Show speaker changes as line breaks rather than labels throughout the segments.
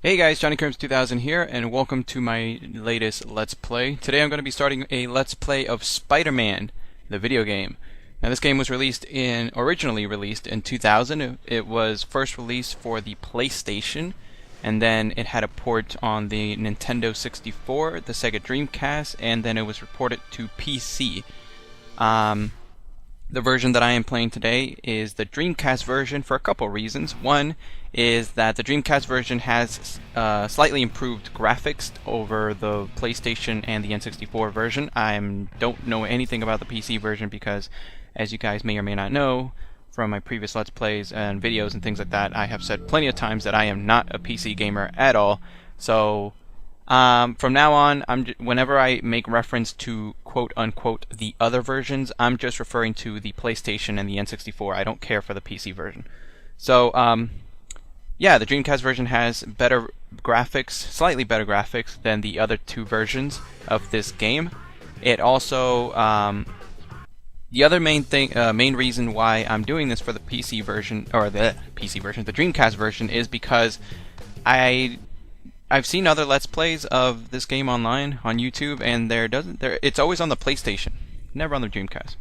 Hey guys, JohnnyCrims2000 here, and welcome to my latest Let's Play. Today I'm going to be starting a Let's Play of Spider-Man, the video game. Now this game was originally released in 2000. It was first released for the PlayStation, and then it had a port on the Nintendo 64, the Sega Dreamcast, and then it was reported to PC. The version that I am playing today is the Dreamcast version for a couple reasons. One is that the Dreamcast version has slightly improved graphics over the PlayStation and the N64 version. I don't know anything about the PC version because, as you guys may or may not know from my previous Let's Plays and videos and things like that, I have said plenty of times that I am not a PC gamer at all. So from now on, whenever I make reference to quote-unquote the other versions, I'm just referring to the PlayStation and the N64. I don't care for the PC version. So, yeah, the Dreamcast version has better graphics, slightly better graphics than the other two versions of this game. It also, the other main reason why I'm doing this for the PC version, or the Dreamcast version, is because I've seen other Let's Plays of this game online on YouTube, and it's always on the PlayStation, never on the Dreamcast.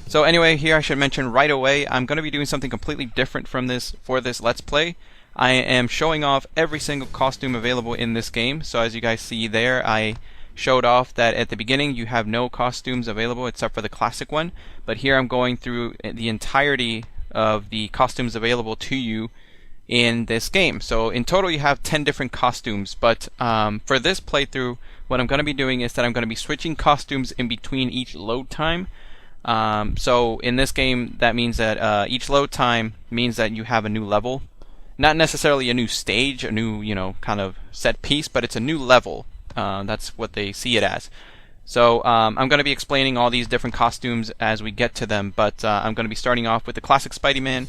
So anyway, here I should mention right away, I'm going to be doing something completely different from this for this Let's Play. I am showing off every single costume available in this game. So as you guys see there, I showed off that at the beginning you have no costumes available except for the classic one. But here I'm going through the entirety of the costumes available to you in this game. So in total you have 10 different costumes, but for this playthrough what I'm going to be doing is that I'm going to be switching costumes in between each load time. So in this game that means that each load time means that you have a new level. Not necessarily a new stage, a new, kind of set piece, but it's a new level. That's what they see it as. So I'm going to be explaining all these different costumes as we get to them, but I'm going to be starting off with the classic Spider-Man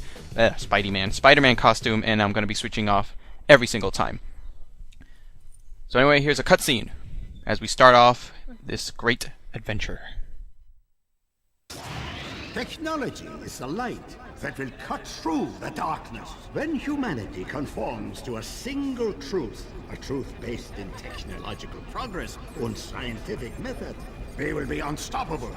costume, and I'm going to be switching off every single time. So anyway, here's a cutscene as we start off this great adventure.
Technology is the light that will cut through the darkness. When humanity conforms to a single truth, a truth based in technological progress and scientific method, we will be unstoppable.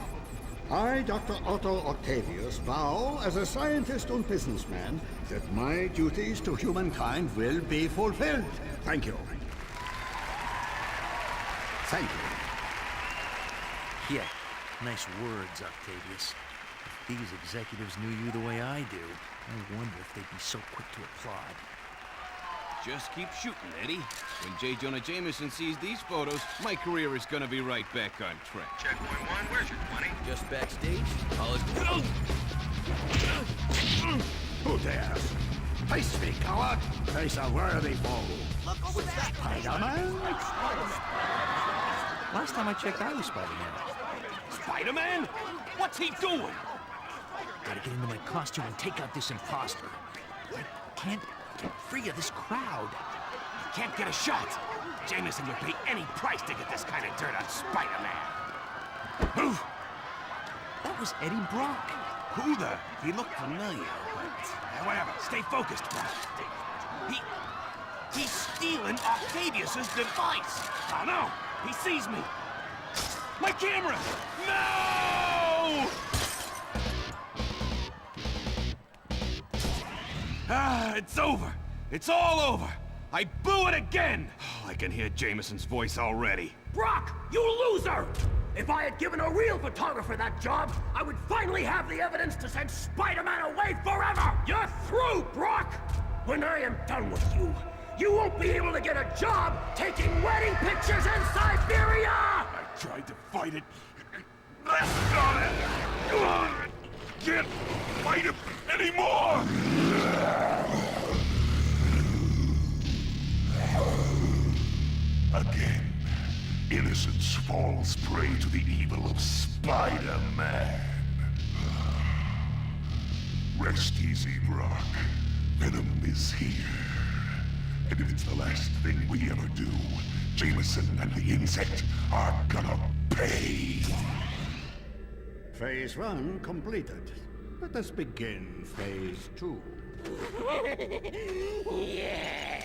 I, Dr. Otto Octavius, vow as a scientist and businessman that my duties to humankind will be fulfilled. Thank you. Thank you.
Yeah, nice words, Octavius. If these executives knew you the way I do, I wonder if they'd be so quick to applaud.
Just keep shooting, Eddie. When J. Jonah Jameson sees these photos, my career is gonna be right back on track.
Checkpoint 1, where's your 20?
Just backstage, all is...
Who dares? Face me, coward! Face a worthy foe.
Look over that!
Spider-Man?
Last time I checked, I was Spider-Man.
Spider-Man? What's he doing?
Gotta get into my costume and take out this imposter. I can't get free of this crowd.
Can't get a shot. Jameson would pay any price to get this kind of dirt on Spider-Man. Move!
That was Eddie Brock.
Who the? He looked familiar, but... whatever, stay focused. He's stealing Octavius's device. Oh no, he sees me. My camera! No! Ah, it's over. It's all over. I blew it again. Oh, I can hear Jameson's voice already.
Brock, you loser! If I had given a real photographer that job, I would finally have the evidence to send Spider-Man away forever! You're through, Brock! When I am done with you, you won't be able to get a job taking wedding pictures in Siberia!
I tried to fight it. Can't fight it anymore!
Again, innocence falls prey to the evil of Spider-Man. Rest easy, Brock. Venom is here. And if it's the last thing we ever do, Jameson and the insect are gonna pay.
Phase 1 completed. Let us begin Phase 2.
Yeah!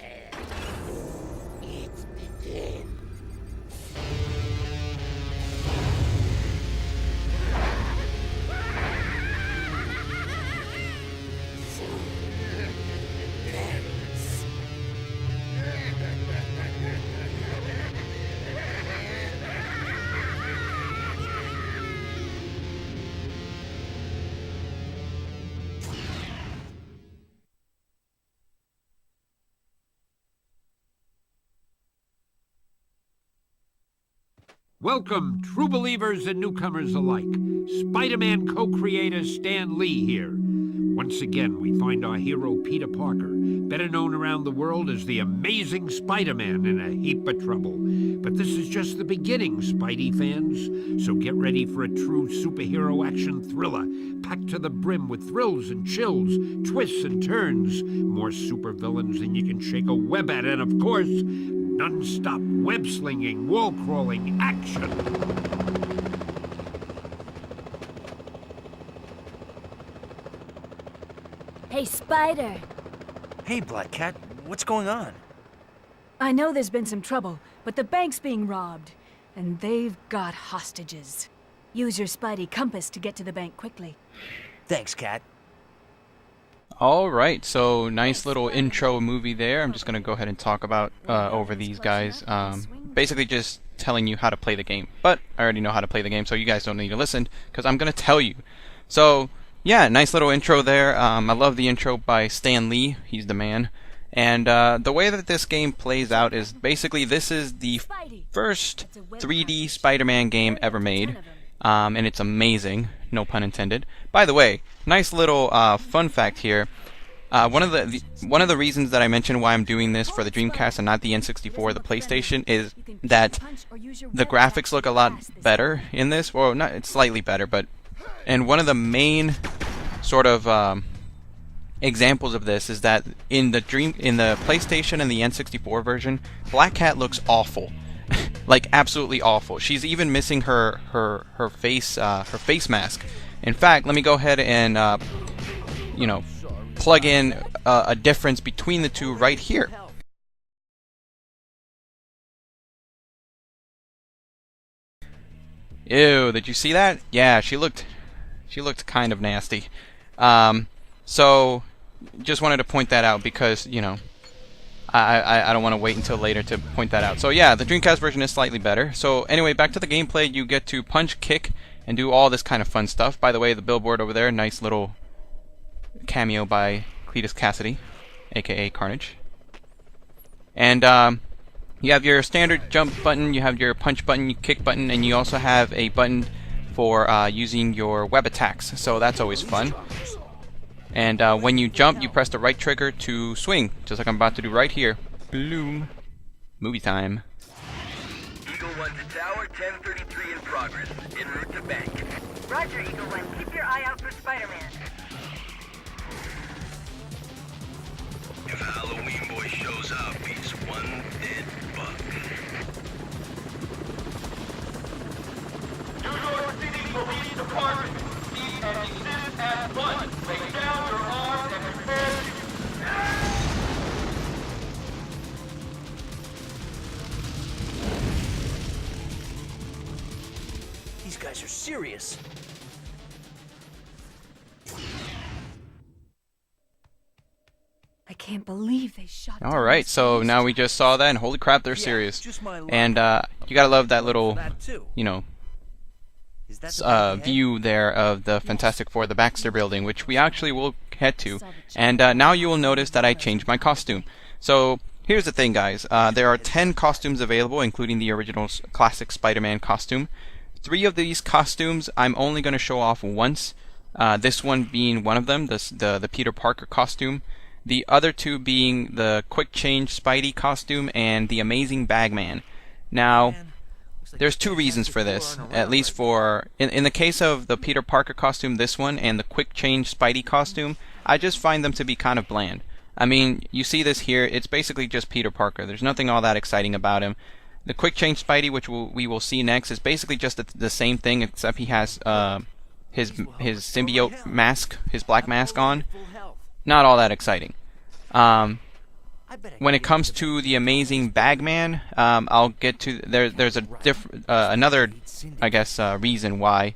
Welcome, true believers and newcomers alike. Spider-Man co-creator Stan Lee here. Once again, we find our hero Peter Parker, better known around the world as the Amazing Spider-Man, in a heap of trouble. But this is just the beginning, Spidey fans. So get ready for a true superhero action thriller, packed to the brim with thrills and chills, twists and turns, more supervillains than you can shake a web at, and of course, non-stop web-slinging, wall-crawling action.
Hey, Spider.
Hey, Black Cat, what's going on?
I know there's been some trouble, but the bank's being robbed, and they've got hostages. Use your Spidey compass to get to the bank quickly.
Thanks, Cat.
Alright, so nice little intro movie there. I'm just going to go ahead and talk about over these guys. Basically just telling you how to play the game. But I already know how to play the game, so you guys don't need to listen, because I'm going to tell you. So, yeah, nice little intro there. I love the intro by Stan Lee. He's the man. And the way that this game plays out is basically this is the first 3D Spider-Man game ever made. And it's amazing, no pun intended. By the way, nice little fun fact here. One of the reasons that I mentioned why I'm doing this for the Dreamcast and not the N64 or the PlayStation is that the graphics look a lot better in this. Well, not it's slightly better, but and one of the main sort of examples of this is that in the PlayStation and the N64 version, Black Cat looks awful. Like absolutely awful. She's even missing her face mask. In fact, let me go ahead and you know, plug in a difference between the two right here. Ew, did you see that? Yeah, she looked kind of nasty. So just wanted to point that out because, you know, I don't want to wait until later to point that out. So yeah, the Dreamcast version is slightly better. So anyway, back to the gameplay. You get to punch, kick, and do all this kind of fun stuff. By the way, the billboard over there, nice little cameo by Cletus Cassidy, aka Carnage. And you have your standard jump button, you have your punch button, your kick button, and you also have a button for using your web attacks. So that's always fun. And when you jump, you press the right trigger to swing, just like I'm about to do right here. Bloom. Movie time.
Eagle 1 to tower, 1033 in progress. En route to bank.
Roger, Eagle 1. Keep your eye out for Spider-Man.
If a Halloween boy shows up, he's one dead bug.
New York City Police Department. Cease and desist at once. Lay down your arms and prepare to...
These guys are serious.
I can't believe they shot down
Alright,
this
so
place.
now we just saw that, and holy crap, they're serious. And you gotta love that little, you know, view there of the Fantastic Four, the Baxter Building, which we actually will head to. And now you will notice that I changed my costume. So here's the thing, guys. There are 10 costumes available, including the original classic Spider-Man costume. 3 of these costumes I'm only going to show off once. This one being one of them, the Peter Parker costume. The other 2 being the Quick Change Spidey costume and the Amazing Bagman. Now, there's 2 reasons for this, at least for... In the case of the Peter Parker costume, this one, and the Quick Change Spidey costume, I just find them to be kind of bland. I mean, you see this here, it's basically just Peter Parker. There's nothing all that exciting about him. The Quick Change Spidey, which we will see next, is basically just the same thing, except he has his symbiote mask, his black mask on. Not all that exciting. when it comes to the amazing Bagman, I'll get to there's a another, I guess, reason why.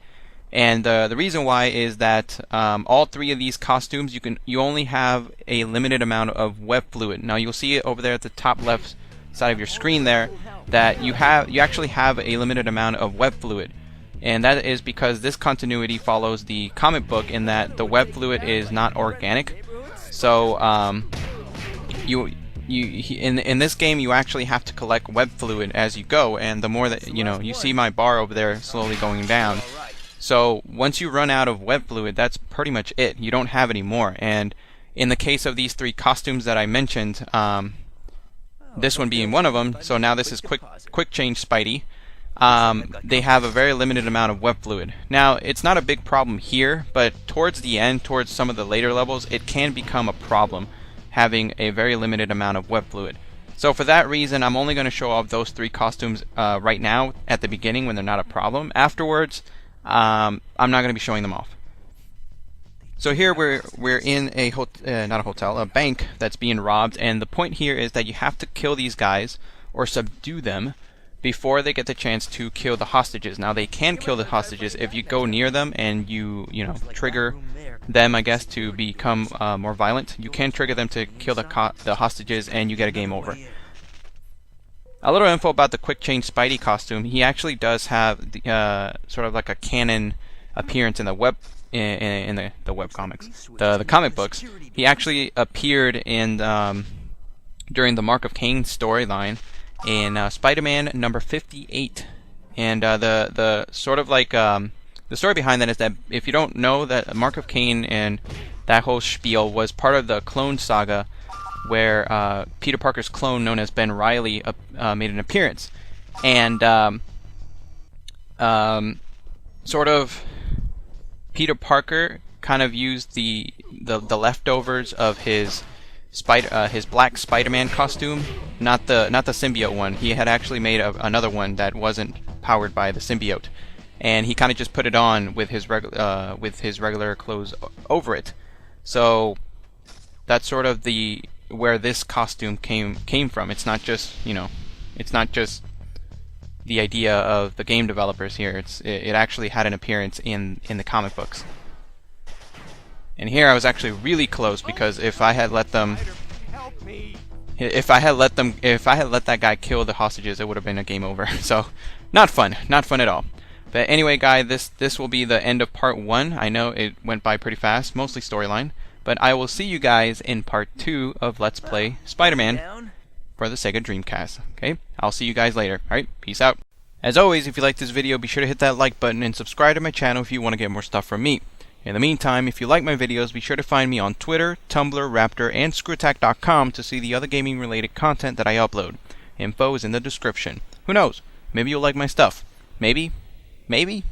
And the reason why is that all three of these costumes, you only have a limited amount of web fluid. Now you'll see it over there at the top left side of your screen there, that you actually have a limited amount of web fluid, and that is because this continuity follows the comic book in that the web fluid is not organic. So in this game you actually have to collect web fluid as you go, and the more that you see my bar over there slowly going down. So once you run out of web fluid, that's pretty much it. You don't have any more. And in the case of these three costumes that I mentioned, this one being one of them, so now this is quick change Spidey, they have a very limited amount of web fluid. Now it's not a big problem here, but towards the end, towards some of the later levels, it can become a problem having a very limited amount of web fluid. So for that reason, I'm only going to show off those three costumes right now at the beginning when they're not a problem. Afterwards, I'm not going to be showing them off. So here we're in a not a hotel, a bank that's being robbed, and the point here is that you have to kill these guys or subdue them before they get the chance to kill the hostages. Now they can kill the hostages if you go near them and you trigger them, I guess, to become more violent. You can trigger them to kill the hostages, and you get a game over. A little info about the quick change Spidey costume. He actually does have the, sort of like a canon appearance in the web the web comics, the comic books. He actually appeared in during the Mark of Cain storyline in Spider-Man number 58, and the sort of like the story behind that is that if you don't know, that Mark of Cain and that whole spiel was part of the clone saga, where Peter Parker's clone, known as Ben Reilly, made an appearance, and sort of Peter Parker kind of used the leftovers of his black Spider-Man costume, not the symbiote one. He had actually made another one that wasn't powered by the symbiote, and he kind of just put it on with his regular clothes over it. So that's sort of where this costume came from. It's not just it's not just the idea of the game developers here. It actually had an appearance in the comic books. And here I was actually really close, because if I had let that guy kill the hostages, it would have been a game over. So not fun at all. But anyway, guys, this will be the end of part 1. I know it went by pretty fast, mostly storyline. But I will see you guys in part 2 of Let's Play Spider-Man for the Sega Dreamcast. Okay? I'll see you guys later. Alright, peace out. As always, if you liked this video, be sure to hit that like button and subscribe to my channel if you want to get more stuff from me. In the meantime, if you like my videos, be sure to find me on Twitter, Tumblr, Raptr, and Screwattack.com to see the other gaming related content that I upload. Info is in the description. Who knows? Maybe you'll like my stuff. Maybe. Maybe.